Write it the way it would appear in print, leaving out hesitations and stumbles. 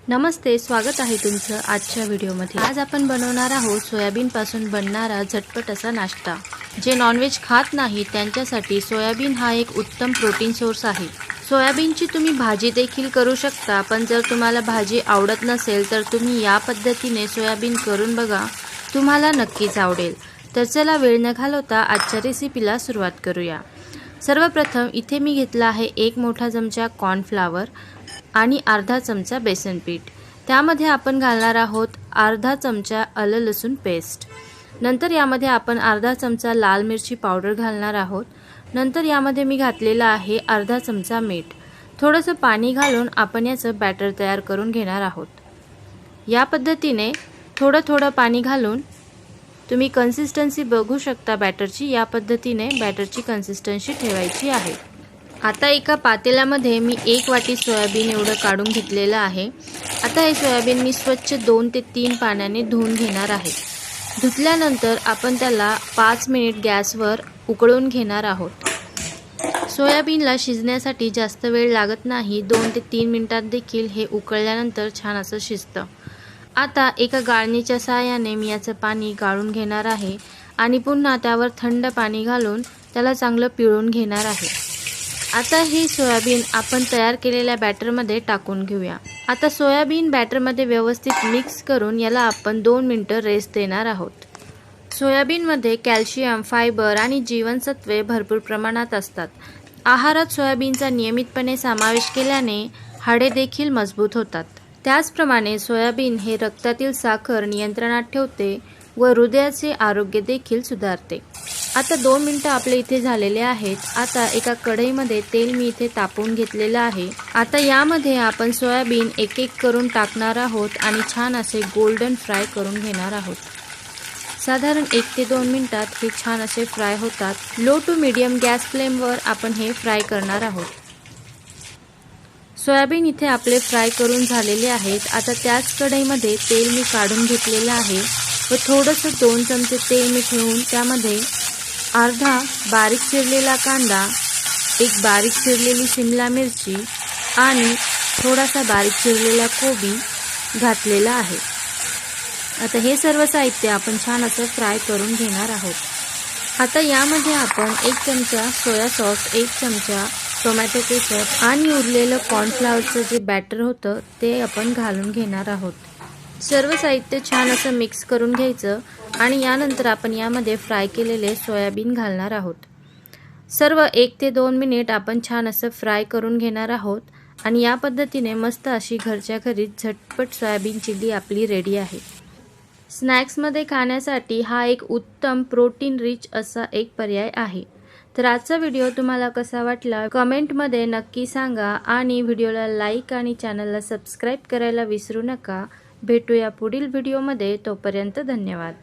नमस्ते, स्वागत आहे तुमचं आजच्या व्हिडिओमध्ये। आज आपण बनवणार आहोत सोयाबीन पासून बनणारा झटपट असा नाश्ता। जे नॉनव्हेज खात नाही त्यांच्यासाठी सोयाबीन हा एक उत्तम प्रोटीन सोर्स आहे। सोयाबीनची तुम्ही भाजी देखील करू शकता, पण जर तुम्हाला भाजी आवडत नसेल तर तुम्ही या पद्धतीने सोयाबीन करून बघा, तुम्हाला नक्कीच आवडेल। तर चला वेळ न घालवता आजच्या रेसिपीला सुरुवात करूया। सर्वप्रथम इथे मी घेतला आहे 1 मोठा चमचा कॉर्नफ्लॉवर आणि अर्धा चमचा बेसन पीठ। त्यामध्ये आपण घालणार आहोत अर्धा चमचा आलं लसूण पेस्ट। नंतर यामध्ये आपण अर्धा चमचा लाल मिरची पावडर घालणार आहोत। नंतर यामध्ये मी घातलेला आहे अर्धा चमचा मीठ। थोडंसं पाणी घालून आपण याचं बॅटर तयार करून घेणार आहोत। या पद्धतीने थोडं पाणी घालून तुम्ही कन्सिस्टन्सी बघू शकता बॅटरची। या पद्धतीने बॅटरची कन्सिस्टन्सी ठेवायची आहे। आता एका पातेल्यामध्ये मी 1 वाटी सोयाबीन एवढं काढून घेतलेलं आहे। आता हे सोयाबीन मी स्वच्छ 2 ते 3 पाण्याने धुवून घेणार आहे। धुतल्यानंतर आपण त्याला 5 मिनिट गॅसवर उकळून घेणार आहोत। सोयाबीनला शिजण्यासाठी जास्त वेळ लागत नाही, 2 ते 3 मिनिटात देखील हे उकळल्यानंतर छान असं शिजतं। आता एका गाळणीच्या सहाय्याने मी याचं पाणी गाळून घेणार आहे आणि पुन्हा त्यावर थंड पाणी घालून त्याला चांगलं पिळून घेणार आहे। आता हे सोयाबीन आपण तयार केलेल्या बॅटरमध्ये टाकून घेऊया। आता सोयाबीन बॅटरमध्ये व्यवस्थित मिक्स करून याला आपण 2 मिनिटं रेस्ट देणार आहोत। सोयाबीनमध्ये कॅल्शियम, फायबर आणि जीवनसत्वे भरपूर प्रमाणात असतात। आहारात सोयाबीनचा नियमितपणे समावेश केल्याने हाडे देखील मजबूत होतात। त्याचप्रमाणे सोयाबीन हे रक्तातील साखर नियंत्रणात ठेवते व हृदयाचे आरोग्य देखील सुधारते। आता 2 मिनिटं आपले इथे झालेले आहेत। आता एका कढईमध्ये तेल मी इथे तापवून घेतलेलं आहे। आता यामध्ये आपण सोयाबीन एक एक करून टाकणार आहोत आणि छान असे गोल्डन फ्राय करून घेणार आहोत। साधारण 1 ते 2 मिनिटात हे छान असे फ्राय होतात। लो टू मीडियम गॅस फ्लेमवर आपण हे फ्राय करणार आहोत। सोयाबीन इथे आपले फ्राय करून झालेले आहेत। आता त्याच कढईमध्ये तेल मी काढून घेतलेलं आहे व थोडंसं 2 चमचे तेल मी ठेवून त्यामध्ये अर्धा बारीक चिरलेला कांदा, एक बारीक चिरलेली शिमला मिरची आणि थोडासा बारीक चिरलेला कोबी घातलेला आहे। आता हे सर्व साहित्य आपण छान असं फ्राय करून घेणार आहोत। आता यामध्ये आपण 1 चमचा सोया सॉस, 1 चमचा टोमॅटो केचप आणि उरलेलं कॉर्नफ्लॉवरचं जे बॅटर होतं ते आपण घालून घेणार आहोत। सर्व साहित्य छान असं मिक्स करून घ्यायचं आणि यानंतर आपण यामध्ये फ्राय केलेले सोयाबीन घालणार आहोत। सर्व 1 ते 2 मिनिट आपण छान असं फ्राय करून घेणार आहोत आणि या पद्धतीने मस्त अशी घरच्या घरी झटपट सोयाबीन चिल्ली आपली रेडी आहे। स्नॅक्समध्ये खाण्यासाठी हा एक उत्तम प्रोटीन रिच असा एक पर्याय आहे। तर आजचा व्हिडिओ तुम्हाला कसा वाटला कमेंटमध्ये नक्की सांगा आणि व्हिडिओला लाईक आणि चॅनलला सबस्क्राईब करायला विसरू नका। भेटूया पुढील व्हिडिओमध्ये, तोपर्यंत धन्यवाद।